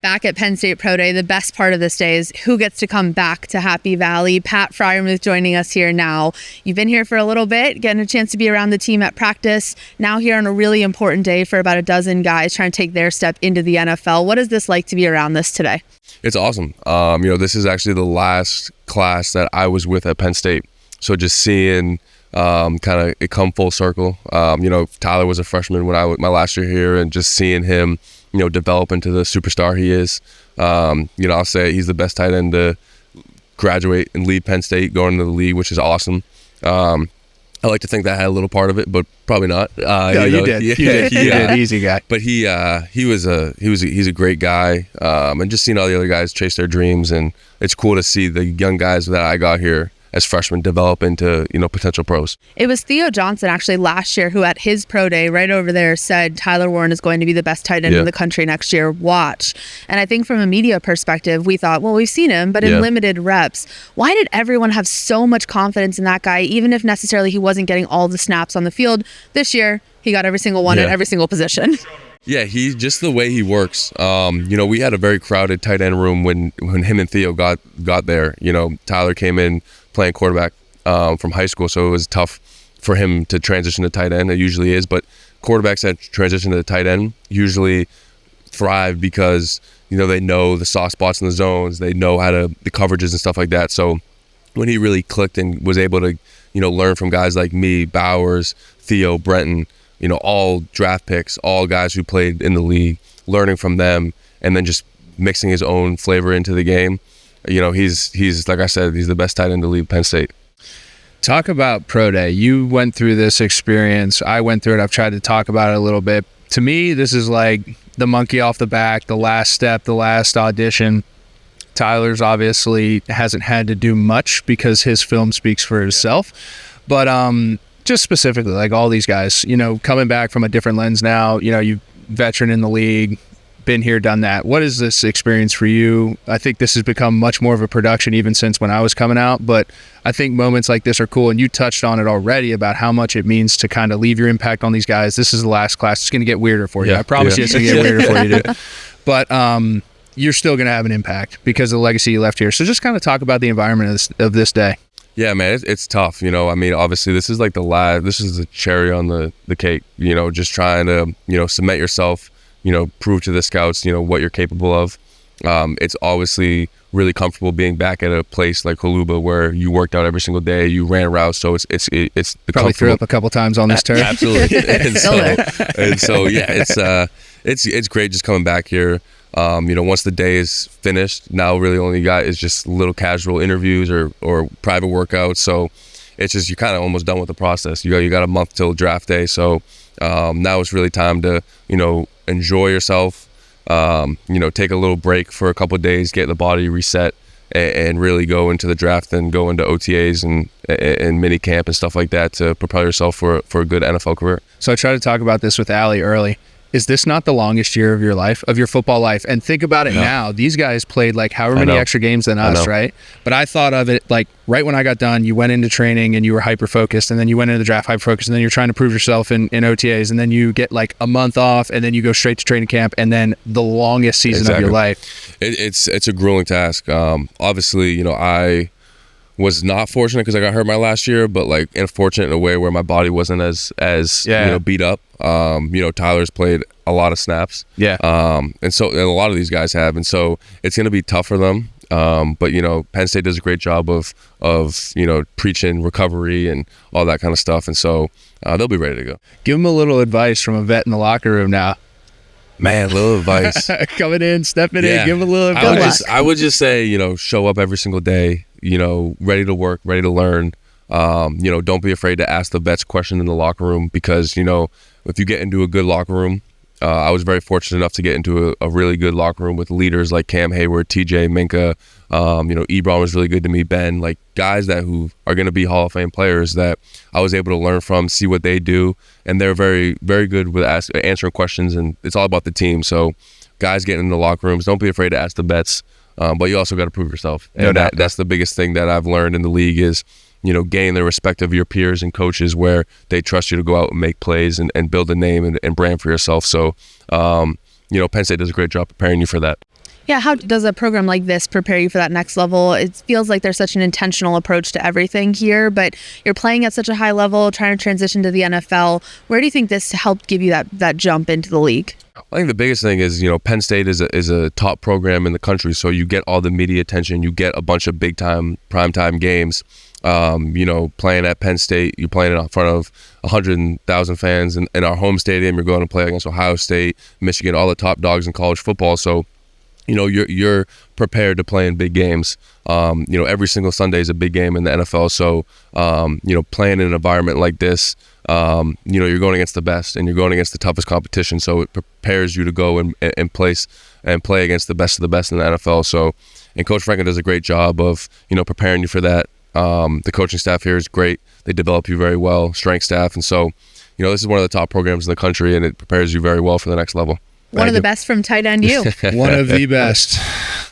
Back at Penn State Pro Day, the best part of this day is who gets to come back to Happy Valley. Pat Freiermuth joining us here now. You've been here for a little bit, getting a chance to be around the team at practice. Now here on a really important day for about a dozen guys trying to take their step into the NFL. What is this like to be around this today? It's awesome. This is actually the last class that I was with at Penn State. So just seeing kind of it come full circle. Tyler was a freshman when my last year here, and just seeing him develop into the superstar he is. I'll say he's the best tight end to graduate and leave Penn State, going into the league, which is awesome. I like to think that I had a little part of it, but probably not. You did. You did. Easy guy. But he's a great guy, and just seeing all the other guys chase their dreams, and it's cool to see the young guys that I got here as freshmen develop into potential pros. It was Theo Johnson actually last year who at his pro day right over there said Tyler Warren is going to be the best tight end in the country next year. Watch. And I think from a media perspective, we thought, well, we've seen him, but in limited reps. Why did everyone have so much confidence in that guy, even if necessarily he wasn't getting all the snaps on the field? This year, he got every single one at every single position. Yeah, he's just the way he works. We had a very crowded tight end room when him and Theo got there. Tyler came in playing quarterback from high school, so it was tough for him to transition to tight end. It usually is, but quarterbacks that transition to the tight end usually thrive because they know the soft spots in the zones, they know the coverages and stuff like that. So when he really clicked and was able to learn from guys like me, Bowers, Theo, Brenton, all draft picks, all guys who played in the league, learning from them, and then just mixing his own flavor into the game. He's like I said, he's the best tight end to leave Penn State. Talk about Pro Day. You went through this experience. I went through it. I've tried to talk about it a little bit. To me, this is like the monkey off the back, the last step, the last audition. Tyler's obviously hasn't had to do much because his film speaks for itself. But just specifically, like all these guys, coming back from a different lens now, you veteran in the league, been here, done that. What is this experience for you? I think this has become much more of a production even since when I was coming out, but I think moments like this are cool, and you touched on it already about how much it means to kind of leave your impact on these guys. This is the last class. It's going to get weirder for you. I promise you it's going to get weirder for you, dude. But you're still going to have an impact because of the legacy you left here. So just kind of talk about the environment of this day. Yeah, man, it's tough. Obviously this is like this is the cherry on the cake, just trying to, cement yourself, prove to the scouts, what you're capable of. It's obviously really comfortable being back at a place like Holuba where you worked out every single day, you ran routes, so it's probably threw up a couple times on this turf. Absolutely. It's great just coming back here. Once the day is finished, now really all you got is just little casual interviews or private workouts. So it's just, you're kind of almost done with the process. You got a month till draft day. So now it's really time to, enjoy yourself, take a little break for a couple of days, get the body reset, and really go into the draft and go into OTAs and mini camp and stuff like that to prepare yourself for a good NFL career. So I tried to talk about this with Allie early. Is this not the longest year of your life, of your football life? And think about it now. These guys played like however many extra games than us, right? But I thought of it like right when I got done, you went into training and you were hyper-focused, and then you went into the draft hyper-focused, and then you're trying to prove yourself in OTAs, and then you get like a month off, and then you go straight to training camp, and then the longest season of your life. It's a grueling task. Obviously, I was not fortunate because I got hurt my last year, but like fortunate in a way where my body wasn't as beat up. Tyler's played a lot of snaps. And a lot of these guys have, and so it's going to be tough for them. But Penn State does a great job of preaching recovery and all that kind of stuff, and so they'll be ready to go. Give them a little advice from a vet in the locker room now. Man, a little advice. Coming in, stepping in, give them a little advice. I would just say, show up every single day, ready to work, ready to learn. Don't be afraid to ask the vets question in the locker room, because, if you get into a good locker room, I was very fortunate enough to get into a really good locker room with leaders like Cam Hayward, TJ, Minka, Ebron was really good to me, Ben, like guys who are going to be Hall of Fame players that I was able to learn from, see what they do, and they're very, very good with answering questions, and it's all about the team. So guys getting in the locker rooms, don't be afraid to ask the vets, but you also got to prove yourself. And that's the biggest thing that I've learned in the league is, gain the respect of your peers and coaches where they trust you to go out and make plays and build a name and brand for yourself. So, Penn State does a great job preparing you for that. Yeah, how does a program like this prepare you for that next level? It feels like there's such an intentional approach to everything here, but you're playing at such a high level, trying to transition to the NFL. Where do you think this helped give you that jump into the league? I think the biggest thing is, Penn State is a top program in the country, so you get all the media attention, you get a bunch of big time, primetime games. Playing at Penn State, you're playing in front of 100,000 fans in our home stadium. You're going to play against Ohio State, Michigan, all the top dogs in college football. So, you're prepared to play in big games. Every single Sunday is a big game in the NFL. So, playing in an environment like this, you're going against the best and you're going against the toughest competition. So it prepares you to go and play against the best of the best in the NFL. So, and Coach Franklin does a great job of, preparing you for that. The coaching staff here is great. They develop you very well, strength staff. And so, this is one of the top programs in the country, and it prepares you very well for the next level. One of the best from tight end U. One of the best.